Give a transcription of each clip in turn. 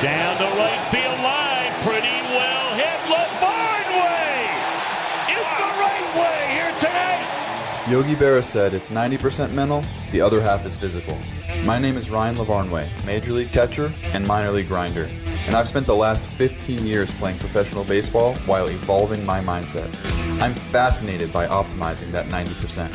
Down the right field line, pretty well hit. LaVarn way is the right way here tonight. Yogi Berra said it's 90% mental, the other half is physical. My name is Ryan LaVarnway, Major League catcher and minor league grinder, and I've spent the last 15 years playing professional baseball while evolving my mindset. I'm fascinated by optimizing that 90%.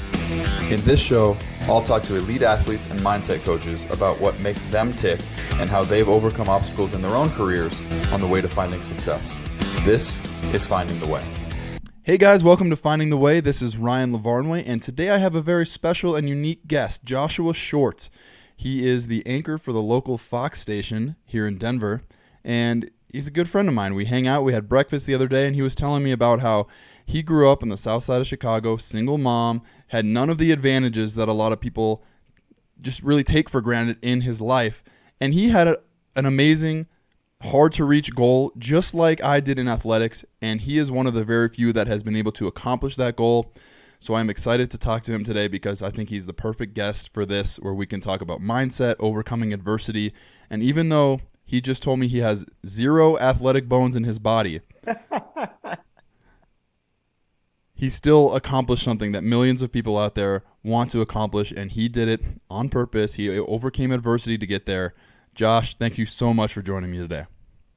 In this show, I'll talk to elite athletes and mindset coaches about what makes them tick and how they've overcome obstacles in their own careers on the way to finding success. This is Finding the Way. Hey guys, welcome to Finding the Way. This is Ryan LaVarnway, and today I have a very special and unique guest, Joshua Shorts. He is the anchor for the local Fox station here in Denver, and he's a good friend of mine. We hang out, we had breakfast the other day, and he was telling me about how he grew up in the south side of Chicago, single mom, had none of the advantages that a lot of people just really take for granted in his life, and he had an amazing, hard-to-reach goal, just like I did in athletics, and he is one of the very few that has been able to accomplish that goal. So I'm excited to talk to him today because I think he's the perfect guest for this, where we can talk about mindset, overcoming adversity, and even though he just told me he has 0 athletic bones in his body, he still accomplished something that millions of people out there want to accomplish, and he did it on purpose. He overcame adversity to get there. Josh, thank you so much for joining me today.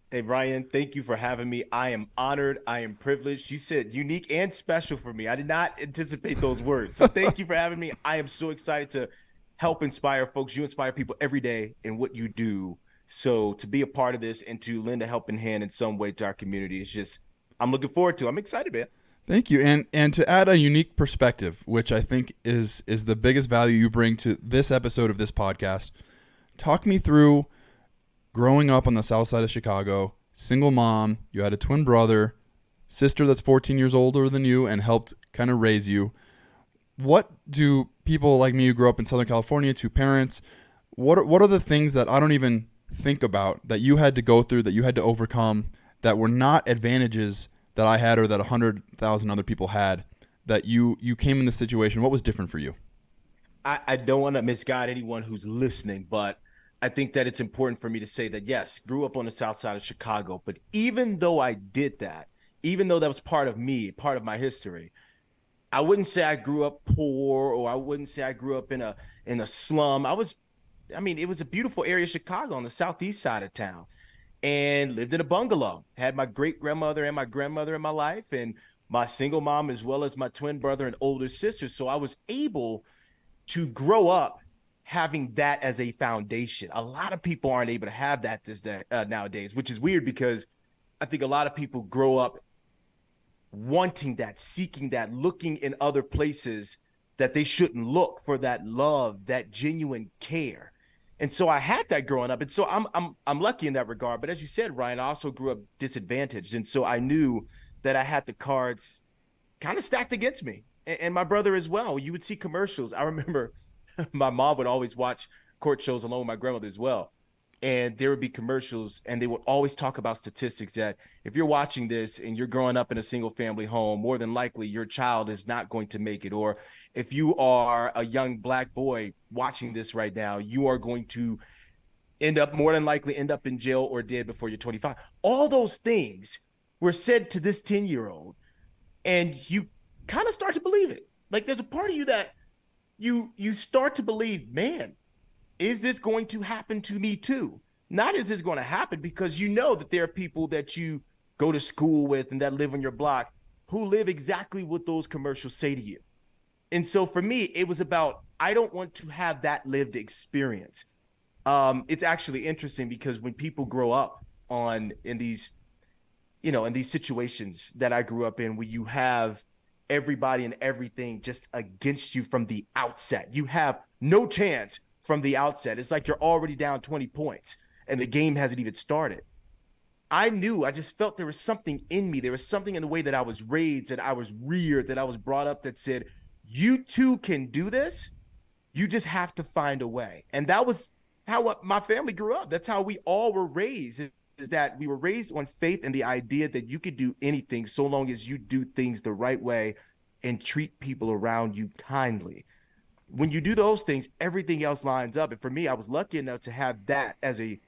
Hey, Ryan, thank you for having me. I am honored. I am privileged. You said unique and special for me. I did not anticipate those words. So thank you for having me. I am so excited to help inspire folks. You inspire people every day in what you do. So to be a part of this and to lend a helping hand in some way to our community, it's just, I'm looking forward to it. I'm excited, man. Thank you. And to add a unique perspective, which I think is the biggest value you bring to this episode of this podcast, talk me through growing up on the south side of Chicago, single mom, you had a twin brother, sister that's 14 years older than you and helped kind of raise you. What do people like me who grew up in Southern California, 2 parents, what are the things that I don't even think about that you had to go through, that you had to overcome, that were not advantages that I had or that 100,000 other people had, that you came in this situation? What was different for you? I don't want to misguide anyone who's listening, but I think that it's important for me to say that, yes, grew up on the south side of Chicago, but even though I did that, even though that was part of me, part of my history, I wouldn't say I grew up poor, or I wouldn't say I grew up in a slum. It was a beautiful area of Chicago on the southeast side of town, and lived in a bungalow. Had my great-grandmother and my grandmother in my life, and my single mom, as well as my twin brother and older sister. So I was able to grow up having that as a foundation. A lot of people aren't able to have that nowadays, which is weird because I think a lot of people grow up wanting that, seeking that, looking in other places that they shouldn't look for that love, that genuine care. And so I had that growing up. And so I'm lucky in that regard. But as you said, Ryan, I also grew up disadvantaged. And so I knew that I had the cards kind of stacked against me, and my brother as well. You would see commercials. I remember my mom would always watch court shows along with my grandmother as well. And there would be commercials, and they would always talk about statistics that if you're watching this and you're growing up in a single family home, more than likely your child is not going to make it. Or if you are a young black boy watching this right now, you are going to more than likely end up in jail or dead before you're 25. All those things were said to this 10-year-old, and you kind of start to believe it. Like, there's a part of you that you start to believe, man, is this going to happen to me too? Not is this going to happen, because you know that there are people that you go to school with and that live on your block who live exactly what those commercials say to you. And so for me, it was about, I don't want to have that lived experience. It's actually interesting because when people grow up in these situations that I grew up in, where you have everybody and everything just against you from the outset, you have no chance from the outset. It's like you're already down 20 points and the game hasn't even started. I just felt there was something in me. There was something in the way that I was raised, that I was reared, that I was brought up, that said, you too can do this. You just have to find a way. And that was how my family grew up. That's how we all were raised, is that we were raised on faith and the idea that you could do anything so long as you do things the right way and treat people around you kindly. When you do those things, everything else lines up. And for me, I was lucky enough to have that as a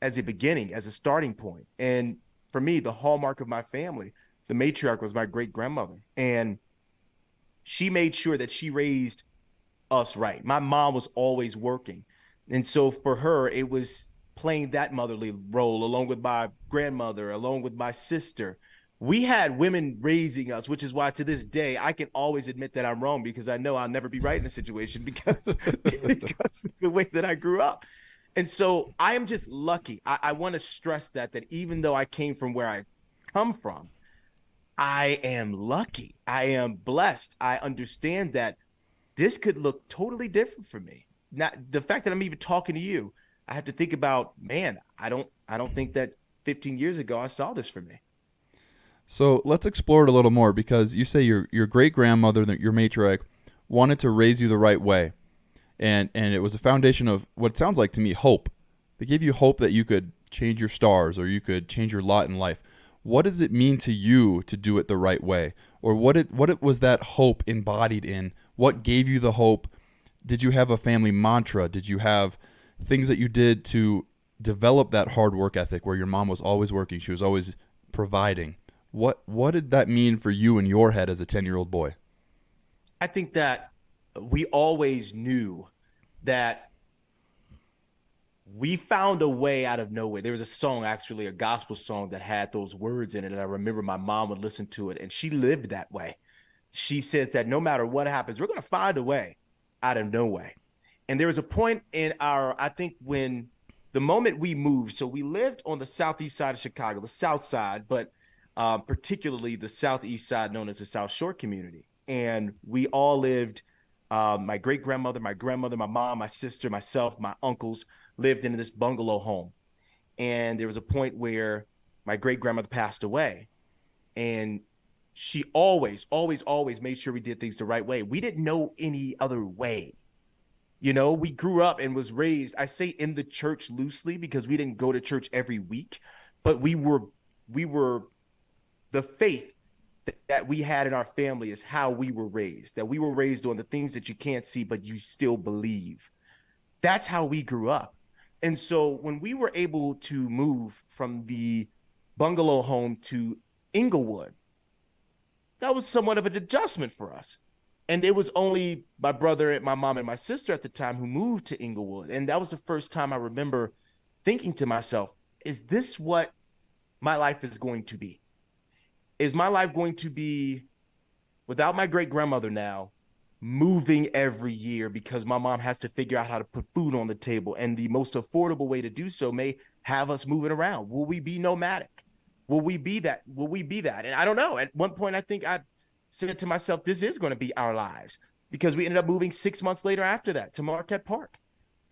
as a beginning, as a starting point. And for me, the hallmark of my family, the matriarch, was my great grandmother. And she made sure that she raised us right. My mom was always working. And so for her, it was playing that motherly role along with my grandmother, along with my sister. We had women raising us, which is why to this day I can always admit that I'm wrong, because I know I'll never be right in a situation because of the way that I grew up. And so I am just lucky. I want to stress that even though I came from where I come from, I am lucky. I am blessed. I understand that this could look totally different for me. Now, the fact that I'm even talking to you, I have to think about, man, I don't think that 15 years ago I saw this for me. So let's explore it a little more, because you say your great grandmother, your matriarch, wanted to raise you the right way, and it was a foundation of what sounds like to me hope. They gave you hope that you could change your stars or you could change your lot in life. What does it mean to you to do it the right way, or what was that hope embodied in? What gave you the hope? Did you have a family mantra? Did you have things that you did to develop that hard work ethic where your mom was always working, she was always providing? What did that mean for you in your head as a 10-year-old boy? I think that we always knew that we found a way out of nowhere. There was a song, actually, a gospel song that had those words in it. And I remember my mom would listen to it, and she lived that way. She says that no matter what happens, we're going to find a way out of no way. And there was a point in I think when the moment we moved, so we lived on the southeast side of Chicago, the south side, but particularly the southeast side known as the South Shore community. And we all lived, my great grandmother, my grandmother, my mom, my sister, myself, my uncles lived in this bungalow home. And there was a point where my great grandmother passed away. And she always made sure we did things the right way. We didn't know any other way. You know, we grew up and was raised, I say in the church loosely because we didn't go to church every week, but we were the faith that we had in our family is how we were raised, that we were raised on the things that you can't see, but you still believe. That's how we grew up. And so when we were able to move from the bungalow home to Inglewood, that was somewhat of an adjustment for us. And it was only my brother and my mom and my sister at the time who moved to Inglewood. And that was the first time I remember thinking to myself, is this what my life is going to be? Is my life going to be without my great grandmother now, moving every year because my mom has to figure out how to put food on the table, and the most affordable way to do so may have us moving around? Will we be nomadic? Will we be that? Will we be that? And I don't know. At one point, I think I said to myself, this is going to be our lives, because we ended up moving 6 months later after that to Marquette Park.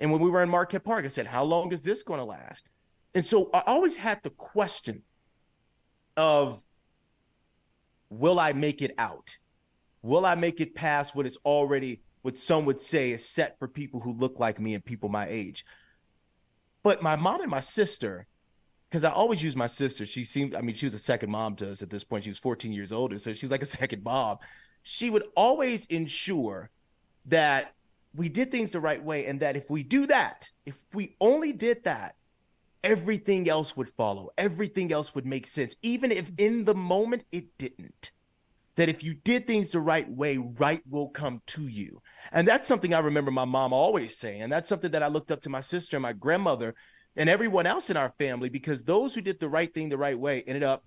And when we were in Marquette Park, I said, how long is this going to last? And so I always had the question of, will I make it out? Will I make it past what is already, what some would say is set for people who look like me and people my age? But my mom and my sister, because I always use my sister. She was a second mom to us at this point. She was 14 years older, so she's like a second mom. She would always ensure that we did things the right way, and that if we do that, if we only did that, everything else would follow. Everything else would make sense, even if in the moment it didn't. That if you did things the right way, right will come to you. And that's something I remember my mom always saying. And that's something that I looked up to my sister and my grandmother and everyone else in our family, because those who did the right thing the right way ended up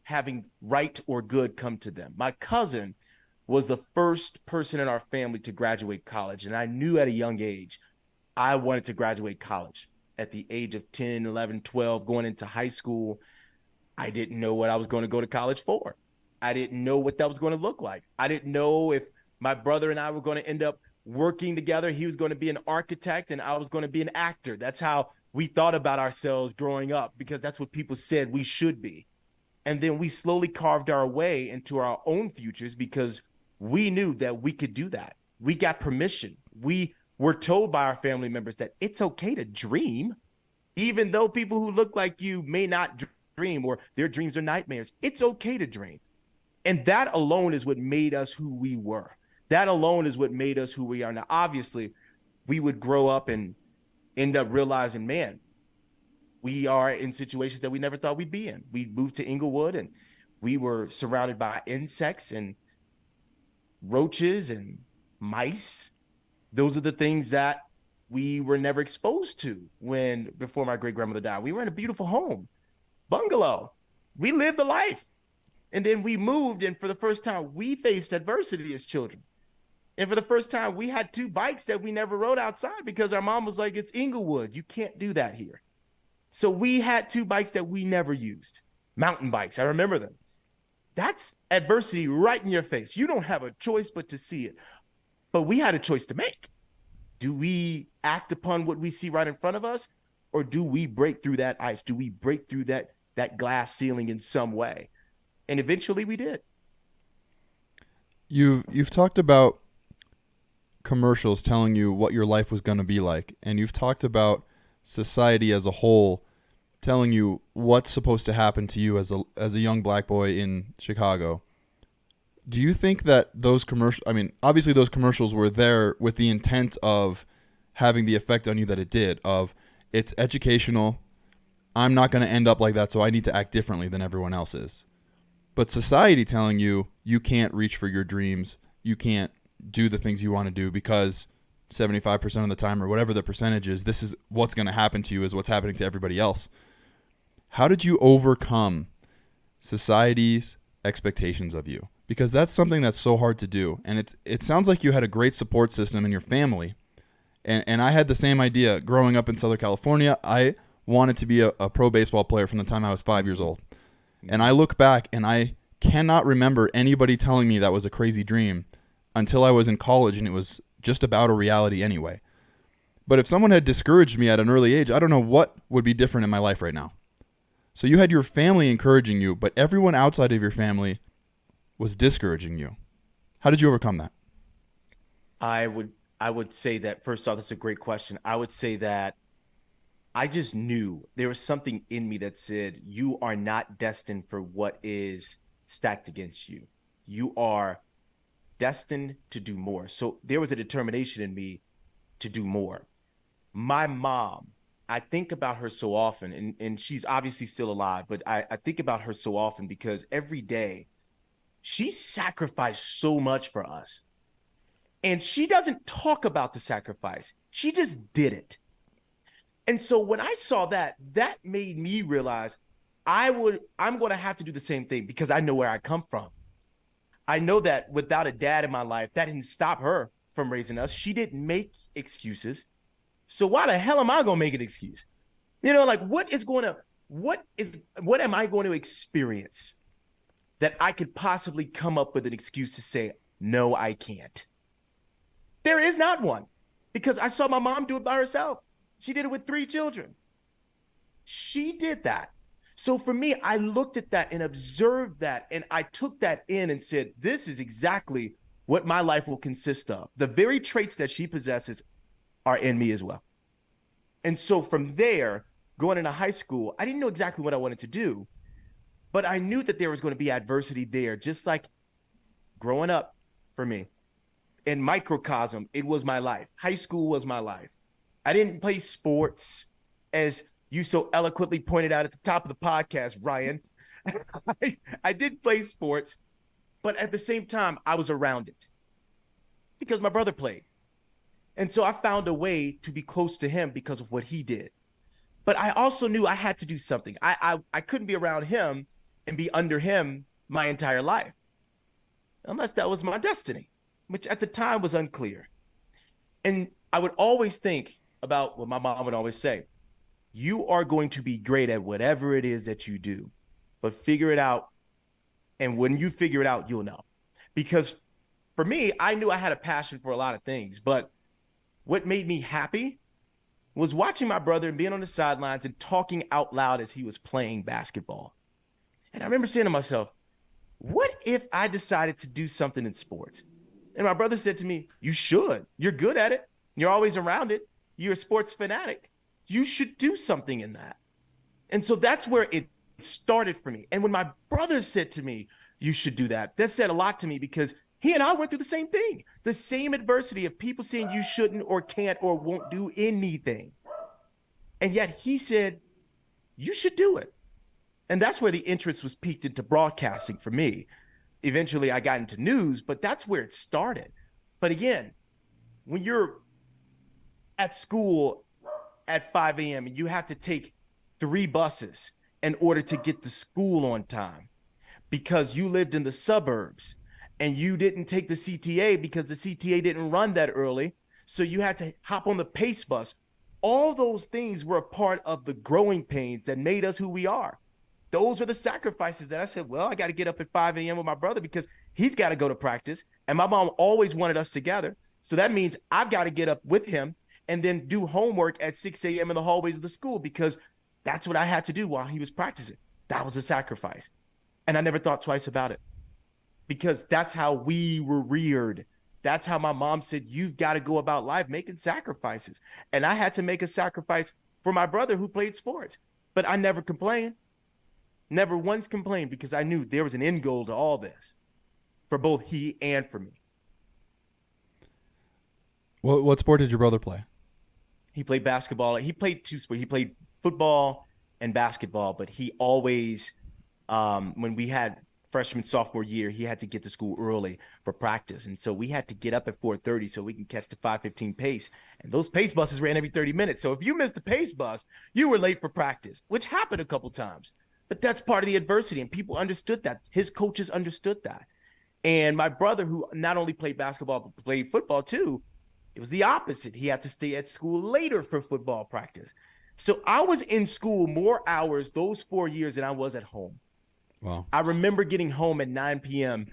having right or good come to them. My cousin was the first person in our family to graduate college. And I knew at a young age, I wanted to graduate college. At the age of 10, 11, 12, going into high school, I didn't know what I was going to go to college for. I didn't know what that was going to look like. I didn't know if my brother and I were going to end up working together. He was going to be an architect and I was going to be an actor. That's how we thought about ourselves growing up, because that's what people said we should be. And then we slowly carved our way into our own futures because we knew that we could do that. We got permission. We were told by our family members that it's okay to dream, even though people who look like you may not dream, or their dreams are nightmares. It's okay to dream. And that alone is what made us who we were. That alone is what made us who we are. Now, obviously, we would grow up and end up realizing, man, we are in situations that we never thought we'd be in. We moved to Inglewood and we were surrounded by insects and roaches and mice. Those are the things that we were never exposed to before my great grandmother died. We were in a beautiful home, bungalow. We lived the life. And then we moved, and for the first time, we faced adversity as children. And for the first time, we had 2 bikes that we never rode outside because our mom was like, it's Inglewood. You can't do that here. So we had 2 bikes that we never used, mountain bikes. I remember them. That's adversity right in your face. You don't have a choice but to see it. But we had a choice to make. Do we act upon what we see right in front of us, or do we break through that ice? Do we break through that glass ceiling in some way? And eventually we did. You've talked about commercials telling you what your life was going to be like, and you've talked about society as a whole telling you what's supposed to happen to you as a young black boy in Chicago. Do you think that those commercials, I mean, obviously those commercials were there with the intent of having the effect on you that it did, of it's educational, I'm not going to end up like that, so I need to act differently than everyone else is. But society telling you you can't reach for your dreams, you can't do the things you want to do because 75% of the time or whatever the percentage is, this is what's going to happen to you is what's happening to everybody else. How did you overcome society's expectations of you? Because that's something that's so hard to do. And it sounds like you had a great support system in your family. And I had the same idea growing up in Southern California. I wanted to be a pro baseball player from the time I was 5 years old. And I look back and I cannot remember anybody telling me that was a crazy dream until I was in college, and it was just about a reality anyway. But if someone had discouraged me at an early age, I don't know what would be different in my life right now. So you had your family encouraging you, but everyone outside of your family was discouraging you. How did you overcome that? I would say that, first off, that's a great question. I would say that I just knew there was something in me that said, you are not destined for what is stacked against you. You are destined to do more. So there was a determination in me to do more. My mom, I think about her so often, and she's obviously still alive, but I think about her so often because every day she sacrificed so much for us. And she doesn't talk about the sacrifice. She just did it. And so when I saw that made me realize I'm going to have to do the same thing because I know where I come from. I know that without a dad in my life, that didn't stop her from raising us. She didn't make excuses. So why the hell am I going to make an excuse? You know, like what am I going to experience that I could possibly come up with an excuse to say, no, I can't? There is not one, because I saw my mom do it by herself. She did it with 3 children. She did that. So for me, I looked at that and observed that, and I took that in and said, this is exactly what my life will consist of. The very traits that she possesses are in me as well. And so from there, going into high school, I didn't know exactly what I wanted to do, but I knew that there was going to be adversity there, just like growing up for me. In microcosm, it was my life. High school was my life. I didn't play sports, as you so eloquently pointed out at the top of the podcast, Ryan. I did play sports, but at the same time, I was around it because my brother played. And so I found a way to be close to him because of what he did. But I also knew I had to do something. I couldn't be around him and be under him my entire life, unless that was my destiny, which at the time was unclear. And I would always think about what my mom would always say: you are going to be great at whatever it is that you do, but figure it out. And when you figure it out, you'll know. Because for me, I knew I had a passion for a lot of things, but what made me happy was watching my brother and being on the sidelines and talking out loud as he was playing basketball. And I remember saying to myself, what if I decided to do something in sports? And my brother said to me, you should. You're good at it. You're always around it. You're a sports fanatic. You should do something in that. And so that's where it started for me. And when my brother said to me, you should do that, that said a lot to me, because he and I went through the same thing, the same adversity of people saying you shouldn't or can't or won't do anything. And yet he said, you should do it. And that's where the interest was piqued into broadcasting for me. Eventually, I got into news, but that's where it started. But again, when you're at school at 5 a.m. and you have to take 3 buses in order to get to school on time because you lived in the suburbs and you didn't take the CTA because the CTA didn't run that early, so you had to hop on the Pace bus. All those things were a part of the growing pains that made us who we are. Those are the sacrifices that I said, well, I got to get up at 5 a.m. with my brother because he's got to go to practice. And my mom always wanted us together. So that means I've got to get up with him and then do homework at 6 a.m. in the hallways of the school because that's what I had to do while he was practicing. That was a sacrifice. And I never thought twice about it because that's how we were reared. That's how my mom said, you've got to go about life making sacrifices. And I had to make a sacrifice for my brother who played sports. But I never complained. Never once complained because I knew there was an end goal to all this for both he and for me. What sport did your brother play? He played basketball. He played 2 sports. He played football and basketball, but he always, when we had freshman, sophomore year, he had to get to school early for practice. And so we had to get up at 4:30 so we can catch the 5:15 pace. And those pace buses ran every 30 minutes. So if you missed the pace bus, you were late for practice, which happened a couple times. But that's part of the adversity, and people understood that. His coaches understood that. And my brother, who not only played basketball, but played football too, it was the opposite. He had to stay at school later for football practice. So I was in school more hours those 4 years than I was at home. Wow. I remember getting home at 9 p.m.,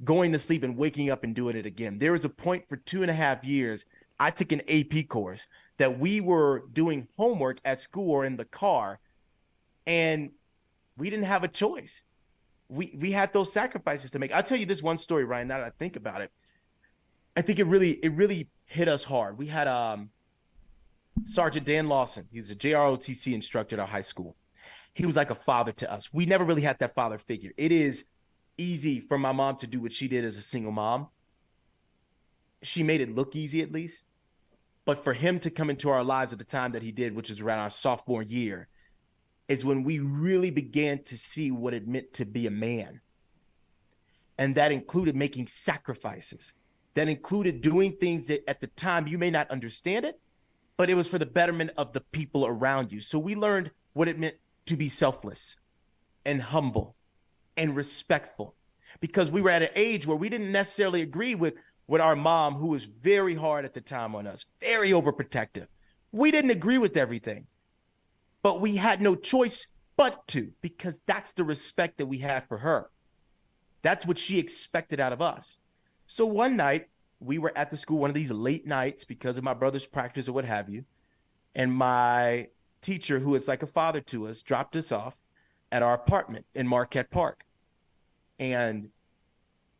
going to sleep and waking up and doing it again. There was a point for 2.5 years, I took an AP course that we were doing homework at school or in the car, and we didn't have a choice. We had those sacrifices to make. I'll tell you this one story, Ryan, now that I think about it. I think it really hit us hard. We had Sergeant Dan Lawson. He's a JROTC instructor at our high school. He was like a father to us. We never really had that father figure. It is easy for my mom to do what she did as a single mom. She made it look easy at least. But for him to come into our lives at the time that he did, which is around our sophomore year, is when we really began to see what it meant to be a man. And that included making sacrifices. That included doing things that at the time you may not understand it, but it was for the betterment of the people around you. So we learned what it meant to be selfless and humble and respectful, because we were at an age where we didn't necessarily agree with our mom, who was very hard at the time on us, very overprotective. We didn't agree with everything. But we had no choice but to, because that's the respect that we had for her. That's what she expected out of us. So one night, we were at the school, one of these late nights because of my brother's practice or what have you. And my teacher, who is like a father to us, dropped us off at our apartment in Marquette Park. And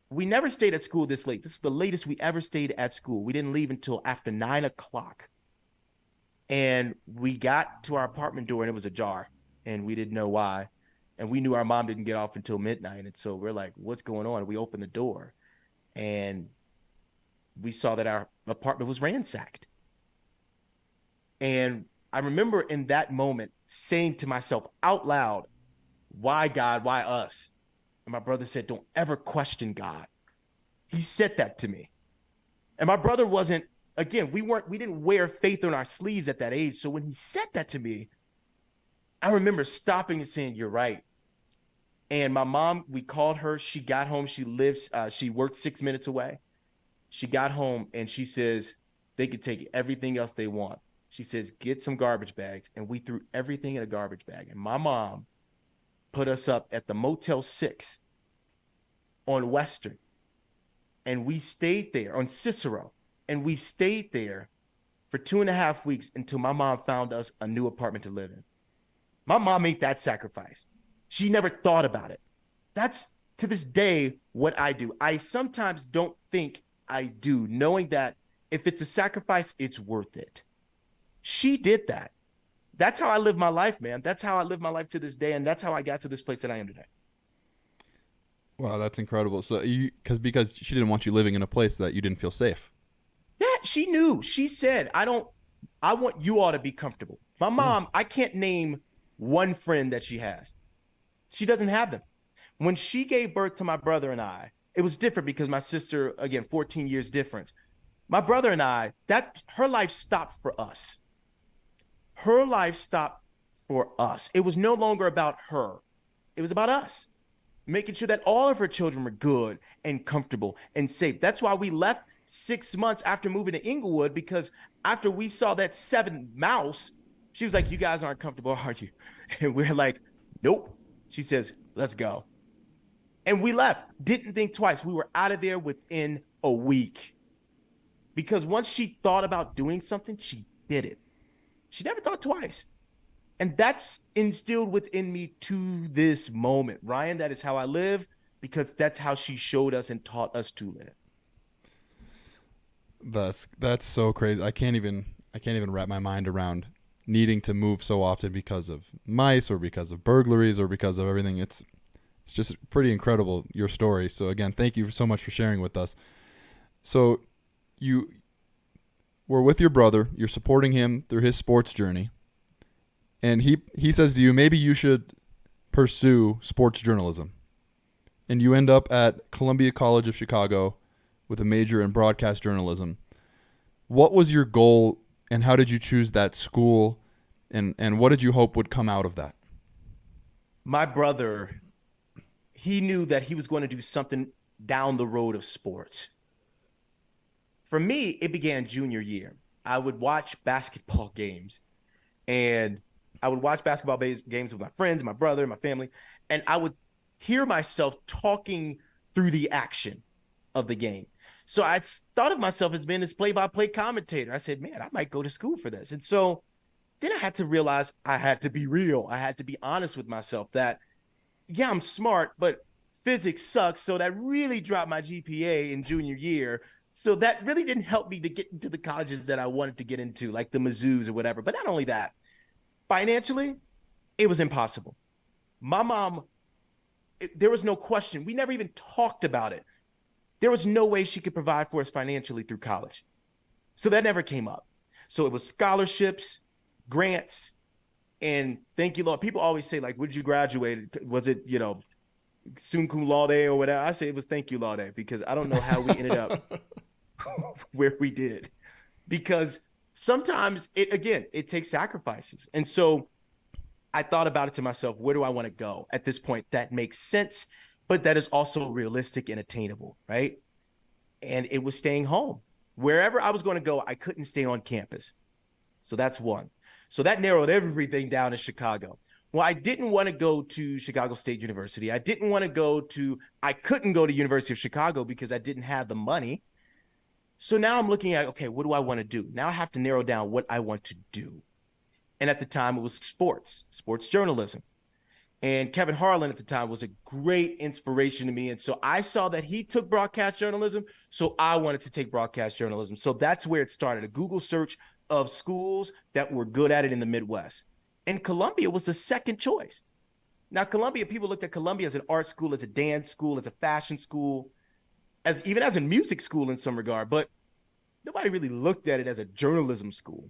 we never stayed at school this late. This is the latest we ever stayed at school. We didn't leave until after 9 o'clock. And we got to our apartment door and it was ajar, and we didn't know why. And we knew our mom didn't get off until midnight. And so we're like, what's going on? And we opened the door and we saw that our apartment was ransacked. And I remember in that moment saying to myself out loud, why God, why us? And my brother said, don't ever question God. He said that to me. And my brother wasn't, again, we didn't wear faith on our sleeves at that age. So when he said that to me, I remember stopping and saying, you're right. And my mom, we called her. She got home. She worked 6 minutes away. She got home and she says, they could take everything else they want. She says, get some garbage bags. And we threw everything in a garbage bag. And my mom put us up at the Motel 6 on Western. And we stayed there on Cicero. And we stayed there for 2.5 weeks until my mom found us a new apartment to live in. My mom made that sacrifice. She never thought about it. That's, to this day, what I do. I sometimes don't think I do, knowing that if it's a sacrifice, it's worth it. She did that. That's how I live my life, man. That's how I live my life to this day, and that's how I got to this place that I am today. Wow, that's incredible. So because she didn't want you living in a place that you didn't feel safe. Yeah, she knew. She said, I want you all to be comfortable. My mom, I can't name one friend that she has. She doesn't have them. When she gave birth to my brother and I, it was different because my sister, again, 14 years difference. My brother and I, that her life stopped for us. Her life stopped for us. It was no longer about her. It was about us, making sure that all of her children were good and comfortable and safe. That's why we left 6 months after moving to Inglewood, because after we saw that 7th mouse, she was like, "You guys aren't comfortable, are you?" And we're like, "Nope." She says, "Let's go." And we left, didn't think twice. We were out of there within a week. Because once she thought about doing something, she did it. She never thought twice. And that's instilled within me to this moment. Ryan, that is how I live, because that's how she showed us and taught us to live. That's so crazy. I can't even wrap my mind around needing to move so often because of mice or because of burglaries or because of everything. It's just pretty incredible, your story. So again, thank you so much for sharing with us. So you were with your brother, you're supporting him through his sports journey. And he says to you, maybe you should pursue sports journalism. And you end up at Columbia College of Chicago with a major in broadcast journalism. What was your goal, and how did you choose that school, and what did you hope would come out of that? My brother, he knew that he was going to do something down the road of sports. For me, it began junior year. I would watch basketball games, and I would watch basketball games with my friends, my brother, my family, and I would hear myself talking through the action of the game. So I thought of myself as being this play-by-play commentator. I said, man, I might go to school for this. And so then I had to realize I had to be real. I had to be honest with myself that, yeah, I'm smart, but physics sucks. So that really dropped my GPA in junior year. So that really didn't help me to get into the colleges that I wanted to get into, like the Mizzous or whatever. But not only that, financially, it was impossible. My mom, there was no question. We never even talked about it. There was no way she could provide for us financially through college. So that never came up. So it was scholarships, grants, and thank you, Lord. People always say, like, would you graduate? Was it, summa cum laude or whatever? I say it was thank you, Laude, because I don't know how we ended up where we did. Because sometimes it takes sacrifices. And so I thought about it to myself, where do I want to go at this point that makes sense, but that is also realistic and attainable, right? And it was staying home. Wherever I was going to go, I couldn't stay on campus. So that's one. So that narrowed everything down in Chicago. Well, I didn't want to go to Chicago State University. I couldn't go to University of Chicago because I didn't have the money. So now I'm looking at, okay, what do I want to do? Now I have to narrow down what I want to do. And at the time it was sports journalism. And Kevin Harlan at the time was a great inspiration to me. And so I saw that he took broadcast journalism. So I wanted to take broadcast journalism. So that's where it started, a Google search of schools that were good at it in the Midwest. And Columbia was the second choice. Now, Columbia, people looked at Columbia as an art school, as a dance school, as a fashion school, even as a music school in some regard. But nobody really looked at it as a journalism school.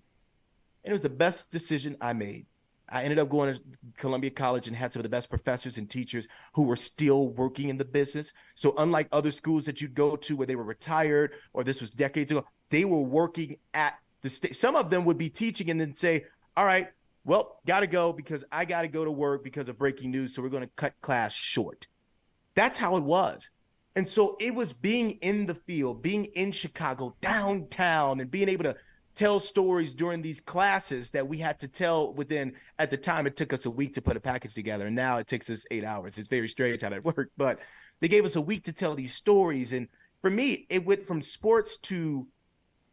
And it was the best decision I made. I ended up going to Columbia College and had some of the best professors and teachers who were still working in the business. So unlike other schools that you'd go to where they were retired or this was decades ago, they were working at the state. Some of them would be teaching and then say, all right, well, got to go because I got to go to work because of breaking news. So we're going to cut class short. That's how it was. And so it was being in the field, being in Chicago, downtown, and being able to tell stories during these classes that we had to tell within, at the time, it took us a week to put a package together. And now it takes us 8 hours. It's very strange how that worked, but they gave us a week to tell these stories. And for me, it went from sports to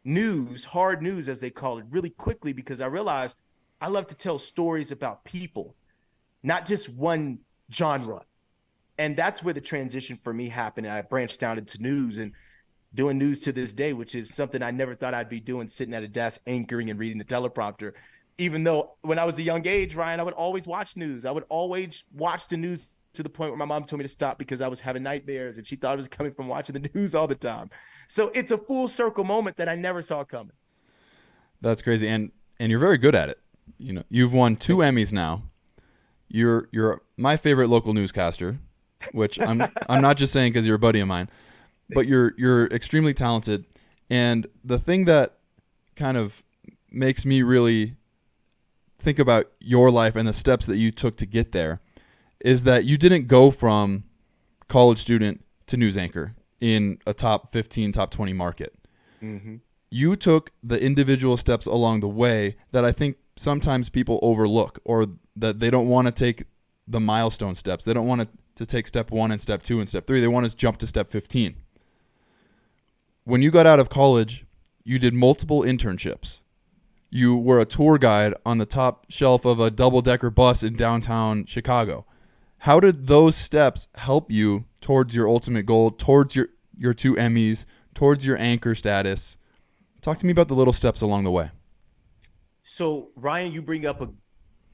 news, hard news, as they call it, really quickly, because I realized I love to tell stories about people, not just one genre. And that's where the transition for me happened. And I branched down into news and doing news to this day, which is something I never thought I'd be doing, sitting at a desk, anchoring and reading the teleprompter. Even though when I was a young age, Ryan, I would always watch news. I would always watch the news to the point where my mom told me to stop because I was having nightmares and she thought it was coming from watching the news all the time. So it's a full circle moment that I never saw coming. That's crazy. And you're very good at it. You've won 2 Emmys now. You're my favorite local newscaster, which I'm not just saying because you're a buddy of mine, but you're extremely talented. And the thing that kind of makes me really think about your life and the steps that you took to get there is that you didn't go from college student to news anchor in a top 15, top 20 market. Mm-hmm. You took the individual steps along the way that I think sometimes people overlook, or that they don't want to take the milestone steps. They don't want to take step 1 and step 2 and step 3. They want to jump to step 15. When you got out of college, you did multiple internships. You were a tour guide on the top shelf of a double-decker bus in downtown Chicago. How did those steps help you towards your ultimate goal, towards your 2 Emmys, towards your anchor status? Talk to me about the little steps along the way. So, Ryan, you bring up a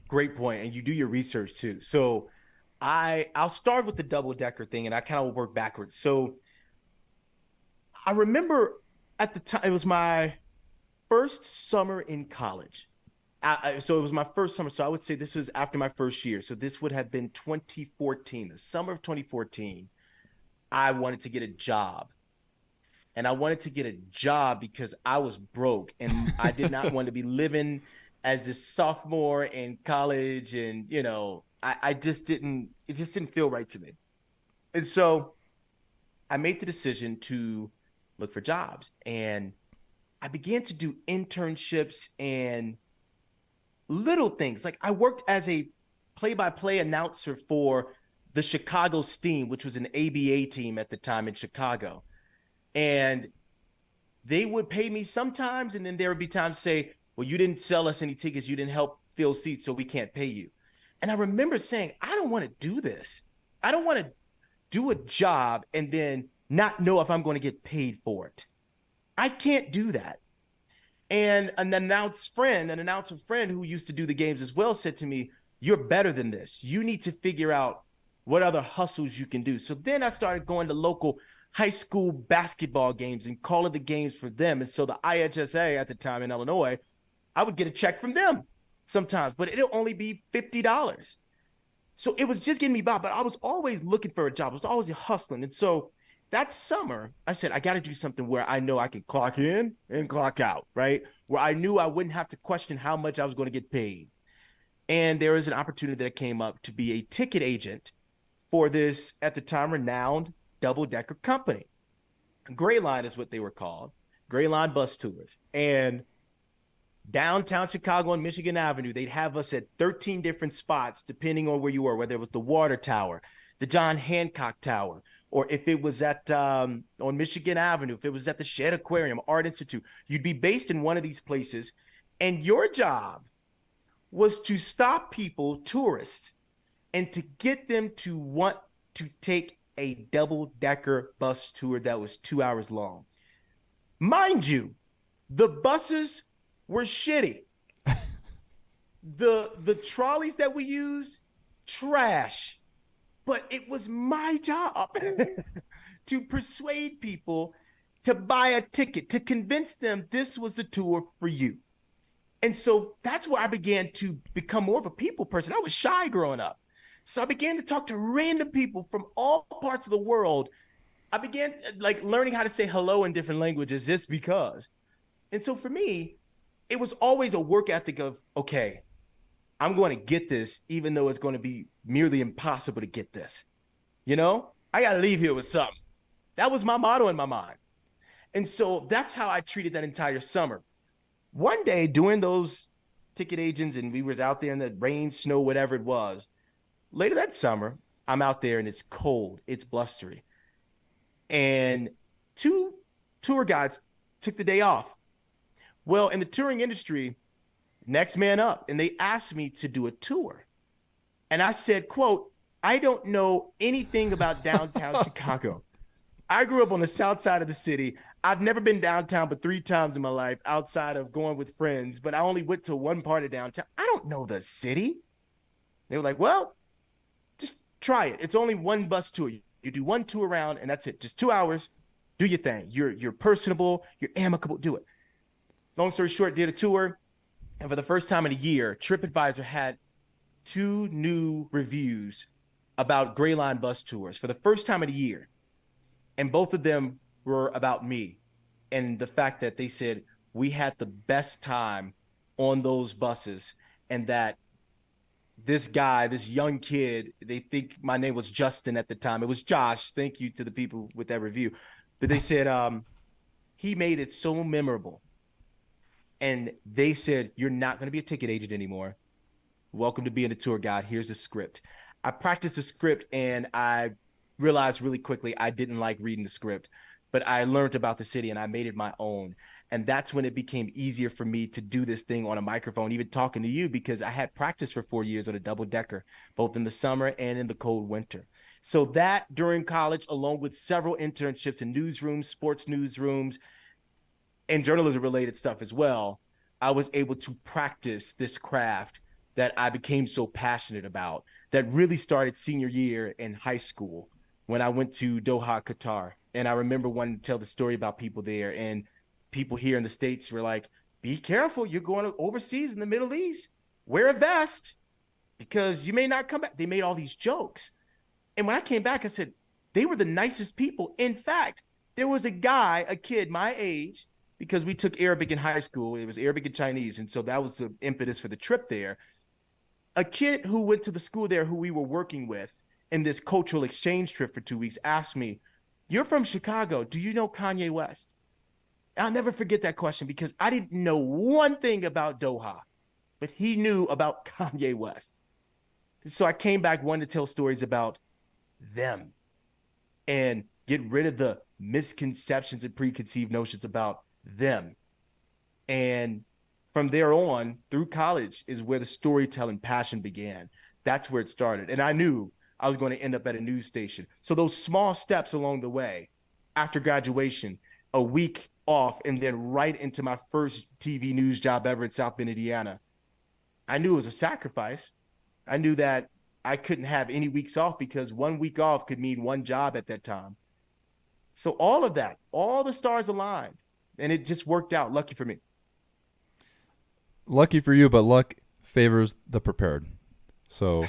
great point, and you do your research too. So I'll start with the double-decker thing, and I kind of work backwards. So I remember at the time, it was my first summer in college. So it was my first summer. So I would say this was after my first year. So this would have been 2014, the summer of 2014. I wanted to get a job. And I wanted to get a job because I was broke and I did not want to be living as a sophomore in college. And, you know, it just didn't feel right to me. And so I made the decision to look for jobs, and I began to do internships and little things. Like I worked as a play-by-play announcer for the Chicago Steam, which was an ABA team at the time in Chicago. And they would pay me sometimes, and then there would be times to say, well, you didn't sell us any tickets, you didn't help fill seats, so we can't pay you. And I remember saying, I don't want to do this. I don't want to do a job and then not know if I'm going to get paid for it. I can't do that. And an announcer friend who used to do the games as well said to me, you're better than this. You need to figure out what other hustles you can do. So then I started going to local high school basketball games and calling the games for them. And so the IHSA at the time in Illinois, I would get a check from them sometimes, but it'll only be $50. So it was just getting me by, but I was always looking for a job. I was always hustling. And so that summer, I said, I got to do something where I know I can clock in and clock out, right? Where I knew I wouldn't have to question how much I was going to get paid. And there was an opportunity that came up to be a ticket agent for this, at the time, renowned double-decker company. Gray Line is what they were called, Gray Line Bus Tours. And downtown Chicago on Michigan Avenue, they'd have us at 13 different spots, depending on where you were, whether it was the Water Tower, the John Hancock Tower, or if it was at on Michigan Avenue, if it was at the Shedd Aquarium, Art Institute. You'd be based in one of these places, and your job was to stop people, tourists, and to get them to want to take a double-decker bus tour that was 2 hours long. Mind you, the buses were shitty. The trolleys that we use, trash. But it was my job to persuade people to buy a ticket, to convince them this was a tour for you. And so that's where I began to become more of a people person. I was shy growing up. So I began to talk to random people from all parts of the world. I began learning how to say hello in different languages just because. And so for me, it was always a work ethic of, okay, I'm going to get this, even though it's going to be nearly impossible to get this. You know, I got to leave here with something. That was my motto in my mind. And so that's how I treated that entire summer. One day during those ticket agents, and we was out there in the rain, snow, whatever it was, later that summer, I'm out there and it's cold, it's blustery. And 2 tour guides took the day off. Well, in the touring industry, next man up, and they asked me to do a tour. And I said, quote, I don't know anything about downtown Chicago. I grew up on the south side of the city. I've never been downtown but 3 times in my life outside of going with friends, but I only went to one part of downtown. I don't know the city. They were like, well, just try it. It's only one bus tour. You do 1 tour around and that's it. Just 2 hours. Do your thing. You're personable. You're amicable. Do it. Long story short, did a tour. And for the first time in a year, TripAdvisor had 2 new reviews about Gray Line bus tours for the first time in a year. And both of them were about me and the fact that they said we had the best time on those buses, and that this guy, this young kid, they think my name was Justin at the time. It was Josh. Thank you to the people with that review. But they said he made it so memorable. And they said, you're not going to be a ticket agent anymore. Welcome to being a tour guide. Here's a script. I practiced the script, and I realized really quickly I didn't like reading the script, but I learned about the city and I made it my own. And that's when it became easier for me to do this thing on a microphone, even talking to you, because I had practiced for 4 years on a double decker, both in the summer and in the cold winter. So that during college, along with several internships in newsrooms, sports newsrooms, and journalism related stuff as well, I was able to practice this craft that I became so passionate about, that really started senior year in high school when I went to Doha, Qatar. And I remember wanting to tell the story about people there, and people here in the States were like, be careful, you're going overseas in the Middle East, wear a vest because you may not come back. They made all these jokes. And when I came back, I said, they were the nicest people. In fact, there was a kid my age, because we took Arabic in high school. It was Arabic and Chinese. And so that was the impetus for the trip there. A kid who went to the school there, who we were working with in this cultural exchange trip for 2 weeks, asked me, you're from Chicago. Do you know Kanye West? I'll never forget that question, because I didn't know one thing about Doha, but he knew about Kanye West. So I came back wanting to tell stories about them and get rid of the misconceptions and preconceived notions about them. And from there on, through college, is where the storytelling passion began. That's where it started. And I knew I was going to end up at a news station. So those small steps along the way, after graduation, a week off, and then right into my first TV news job ever in South Bend, Indiana, I knew it was a sacrifice. I knew that I couldn't have any weeks off, because 1 week off could mean one job at that time. So all of that, all the stars aligned, and it just worked out. Lucky for me. Lucky for you, but luck favors the prepared. So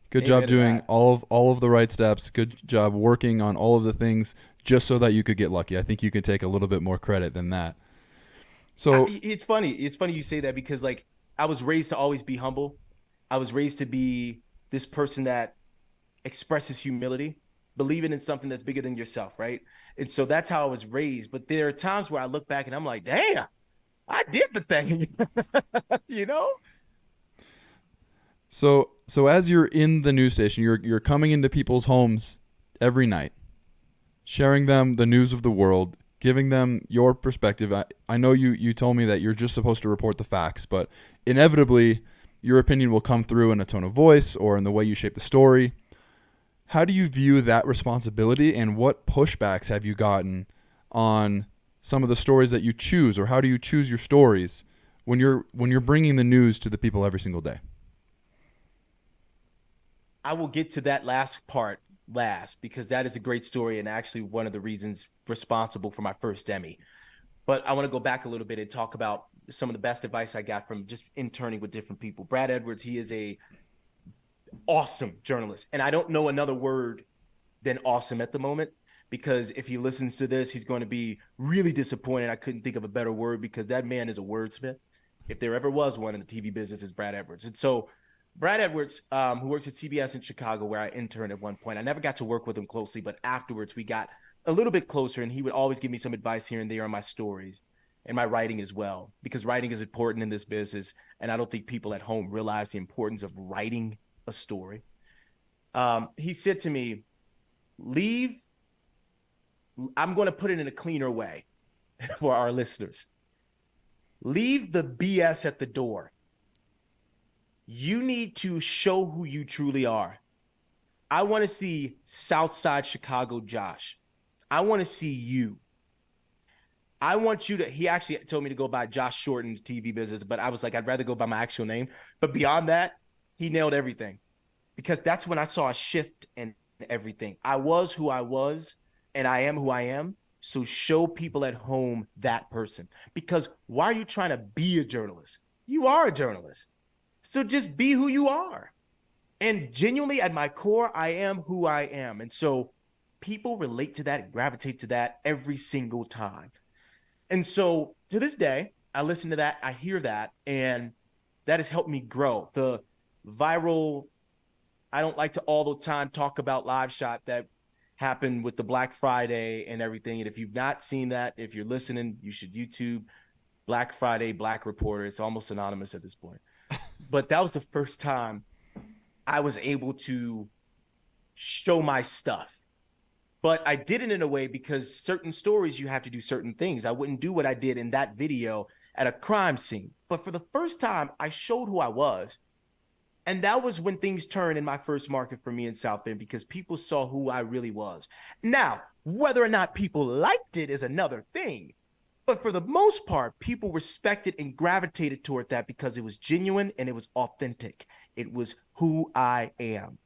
good job doing all of the right steps. Good job working on all of the things just so that you could get lucky. I think you can take a little bit more credit than that. So it's funny. It's funny you say that, because like, I was raised to always be humble. I was raised to be this person that expresses humility, believing in something that's bigger than yourself, right? And so that's how I was raised. But there are times where I look back and I'm like, damn, I did the thing, you know? So as you're in the news station, you're coming into people's homes every night, sharing them the news of the world, giving them your perspective. I know you told me that you're just supposed to report the facts, but inevitably your opinion will come through in a tone of voice or in the way you shape the story. How do you view that responsibility, and what pushbacks have you gotten on some of the stories that you choose, or how do you choose your stories when you're bringing the news to the people every single day? I will get to that last part last, because that is a great story and actually one of the reasons responsible for my first Emmy. But I want to go back a little bit and talk about some of the best advice I got from just interning with different people. Brad Edwards, he is a awesome journalist. And I don't know another word than awesome at the moment, because if he listens to this, he's going to be really disappointed. I couldn't think of a better word, because that man is a wordsmith. If there ever was one in the TV business, is Brad Edwards. And so Brad Edwards, who works at CBS in Chicago, where I interned at one point, I never got to work with him closely, but afterwards we got a little bit closer, and he would always give me some advice here and there on my stories and my writing as well, because writing is important in this business. And I don't think people at home realize the importance of writing a story. He said to me, I'm going to put it in a cleaner way for our listeners. Leave the BS at the door. You need to show who you truly are. I want to see Southside Chicago Josh. I want to see you. I want you to, he actually told me to go by Josh Short in the TV business, but I was like, I'd rather go by my actual name. But beyond that, he nailed everything, because that's when I saw a shift in everything. I was who I was, and I am who I am. So show people at home that person, because why are you trying to be a journalist? You are a journalist. So just be who you are. And genuinely at my core, I am who I am. And so people relate to that and gravitate to that every single time. And so to this day, I listen to that, I hear that, and that has helped me grow. The viral, I don't like to all the time talk about live shot that happened with the Black Friday and everything. And if you've not seen that, if you're listening, you should YouTube Black Friday, Black Reporter. It's almost anonymous at this point. But that was the first time I was able to show my stuff. But I did it in a way because certain stories, you have to do certain things. I wouldn't do what I did in that video at a crime scene. But for the first time, I showed who I was. And that was when things turned in my first market for me in South Bend, because people saw who I really was. Now, whether or not people liked it is another thing. But for the most part, people respected and gravitated toward that because it was genuine and it was authentic. It was who I am.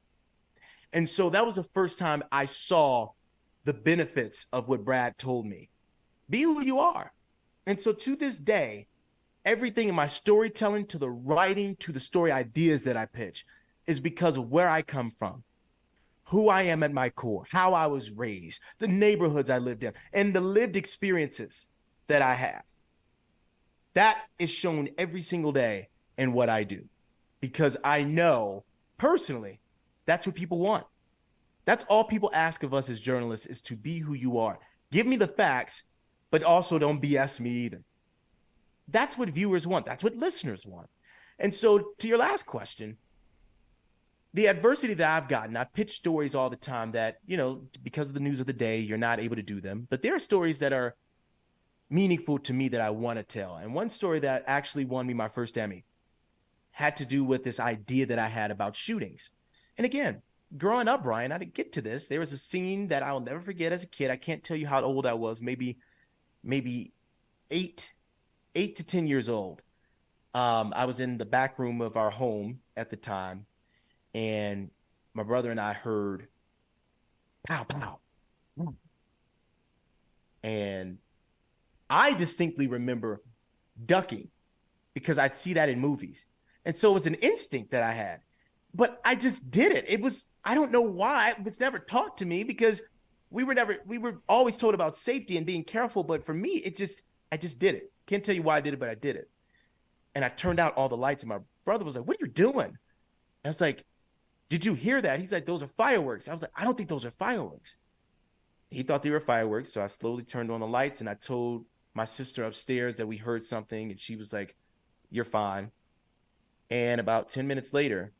And so that was the first time I saw the benefits of what Brad told me. Be who you are. And so to this day, everything in my storytelling, to the writing, to the story ideas that I pitch, is because of where I come from, who I am at my core, how I was raised, the neighborhoods I lived in, and the lived experiences that I have. That is shown every single day in what I do, because I know personally that's what people want. That's all people ask of us as journalists, is to be who you are. Give me the facts, but also don't BS me either. That's what viewers want. That's what listeners want. And so to your last question, the adversity that I've gotten, I've pitched stories all the time that, because of the news of the day, you're not able to do them. But there are stories that are meaningful to me that I want to tell. And one story that actually won me my first Emmy had to do with this idea that I had about shootings. And again, growing up, Brian, I didn't get to this. There was a scene that I'll never forget as a kid. I can't tell you how old I was, maybe 8 to 10 years old. I was in the back room of our home at the time, and my brother and I heard pow, pow. And I distinctly remember ducking because I'd see that in movies. And so it was an instinct that I had, but I just did it. I don't know why. It was never taught to me because we were always told about safety and being careful. But for me, I just did it. Can't tell you why I did it, but I did it. And I turned out all the lights, and my brother was like, "What are you doing?" And I was like, "Did you hear that?" He's like, "Those are fireworks." I was like, "I don't think those are fireworks." He thought they were fireworks. So I slowly turned on the lights, and I told my sister upstairs that we heard something, and she was like, "You're fine." And about 10 minutes later,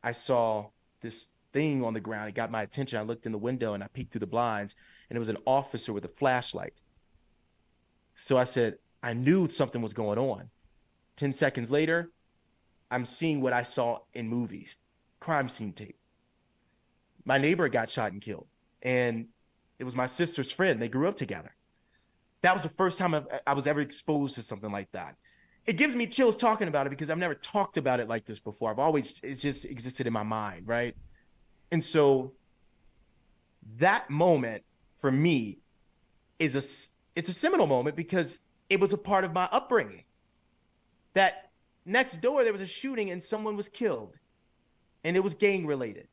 I saw this thing on the ground. It got my attention. I looked in the window and I peeked through the blinds, and it was an officer with a flashlight. So I said, I knew something was going on. 10 seconds later, I'm seeing what I saw in movies, crime scene tape. My neighbor got shot and killed, and it was my sister's friend. They grew up together. That was the first time I was ever exposed to something like that. It gives me chills talking about it because I've never talked about it like this before. It's just existed in my mind, right? And so that moment for me it's a seminal moment because it was a part of my upbringing. That next door, there was a shooting and someone was killed, and it was gang related.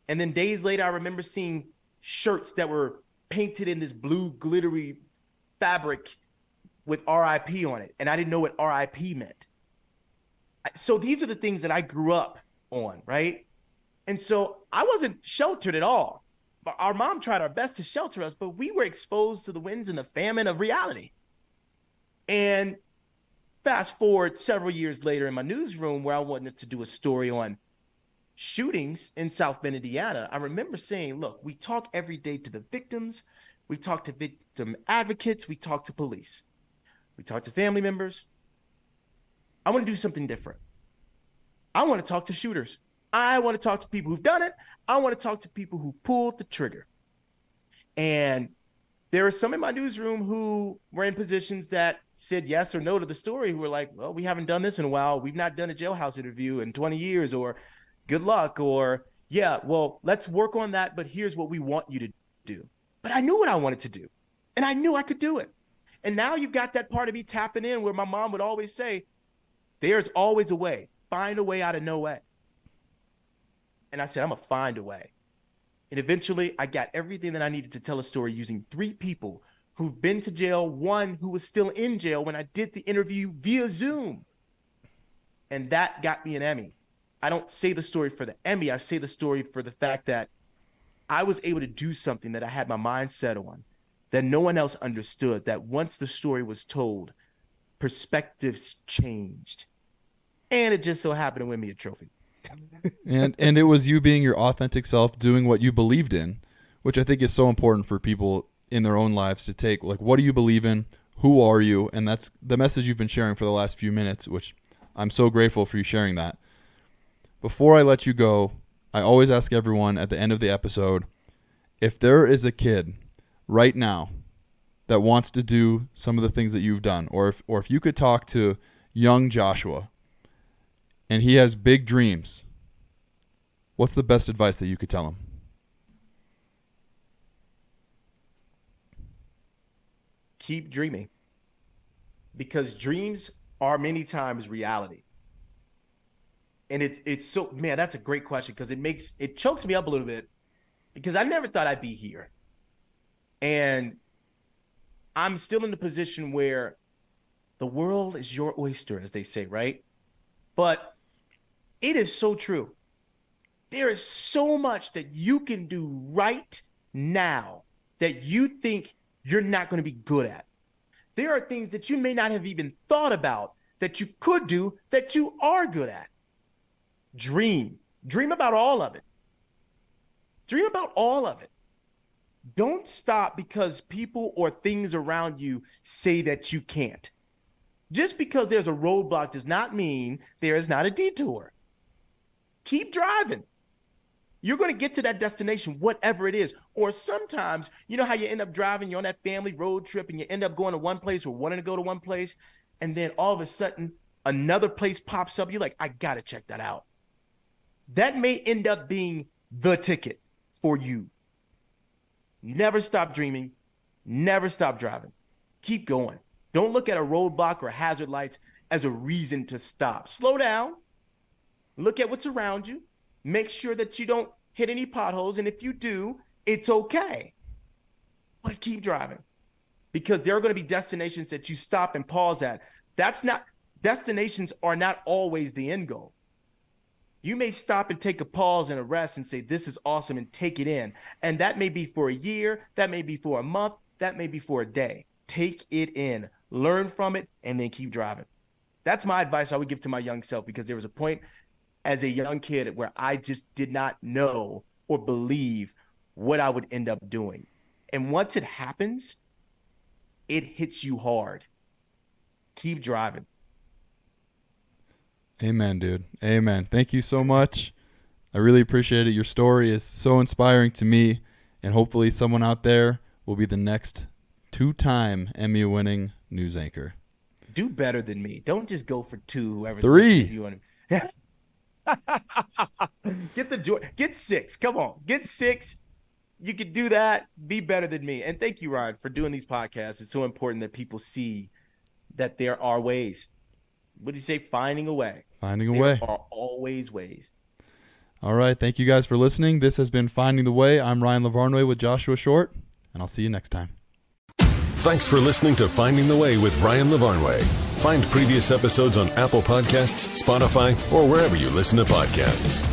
And then days later, I remember seeing shirts that were painted in this blue glittery fabric with RIP on it. And I didn't know what RIP meant. So these are the things that I grew up on, right? And so I wasn't sheltered at all. Our mom tried our best to shelter us, but we were exposed to the winds and the famine of reality. And fast forward several years later in my newsroom where I wanted to do a story on shootings in South Bend, Indiana, I remember saying, look, we talk every day to the victims. We talk to victim advocates. We talk to police. We talk to family members. I want to do something different. I want to talk to shooters. I want to talk to people who've done it. I want to talk to people who pulled the trigger. And there are some in my newsroom who were in positions that said yes or no to the story, who were like, well, we haven't done this in a while. We've not done a jailhouse interview in 20 years, or good luck, or yeah, well, let's work on that, but here's what we want you to do. But I knew what I wanted to do, and I knew I could do it. And now you've got that part of me tapping in where my mom would always say, there's always a way. Find a way out of no way. And I said, I'm going to find a way. And eventually I got everything that I needed to tell a story using 3 people who've been to jail, 1 who was still in jail when I did the interview via Zoom. And that got me an Emmy. I don't say the story for the Emmy. I say the story for the fact that I was able to do something that I had my mind set on, that no one else understood, that once the story was told, perspectives changed. And it just so happened to win me a trophy. And it was you being your authentic self, doing what you believed in, which I think is so important for people in their own lives to take. Like, what do you believe in? Who are you? And that's the message you've been sharing for the last few minutes, which I'm so grateful for you sharing that. Before I let you go, I always ask everyone at the end of the episode, if there is a kid right now that wants to do some of the things that you've done, or if you could talk to young Joshua and he has big dreams, what's the best advice that you could tell him? Keep dreaming, because dreams are many times reality. And it's so, man, that's a great question, because it chokes me up a little bit, because I never thought I'd be here. And I'm still in the position where the world is your oyster, as they say, right? But it is so true. There is so much that you can do right now that you think you're not going to be good at. There are things that you may not have even thought about that you could do that you are good at. Dream about all of it. Dream about all of it. Don't stop because people or things around you say that you can't. Just because there's a roadblock does not mean there is not a detour. Keep driving. You're going to get to that destination, whatever it is. Or sometimes, you know how you end up driving, you're on that family road trip and you end up going to one place or wanting to go to one place. And then all of a sudden, another place pops up. You're like, I got to check that out. That may end up being the ticket for you. Never stop dreaming. Never stop driving. Keep going. Don't look at a roadblock or hazard lights as a reason to stop. Slow down. Look at what's around you. Make sure that you don't hit any potholes. And if you do, it's okay. But keep driving, because there are going to be destinations that you stop and pause at. Destinations are not always the end goal. You may stop and take a pause and a rest and say, this is awesome, and take it in. And that may be for a year. That may be for a month. That may be for a day. Take it in, learn from it, and then keep driving. That's my advice I would give to my young self, because there was a point as a young kid where I just did not know or believe what I would end up doing. And once it happens, it hits you hard. Keep driving. Amen, dude. Amen. Thank you so much. I really appreciate it. Your story is so inspiring to me, and hopefully someone out there will be the next 2-time Emmy-winning news anchor. Do better than me. Don't just go for 2. Whoever's 3. You want to... Get 6. Come on, get 6. You could do that. Be better than me. And thank you, Ryan, for doing these podcasts. It's so important that people see that there are ways. What do you say? Finding a way. Finding a way. There are always ways. All right. Thank you guys for listening. This has been Finding the Way. I'm Ryan Lavarnway with Joshua Short, and I'll see you next time. Thanks for listening to Finding the Way with Ryan Lavarnway. Find previous episodes on Apple Podcasts, Spotify, or wherever you listen to podcasts.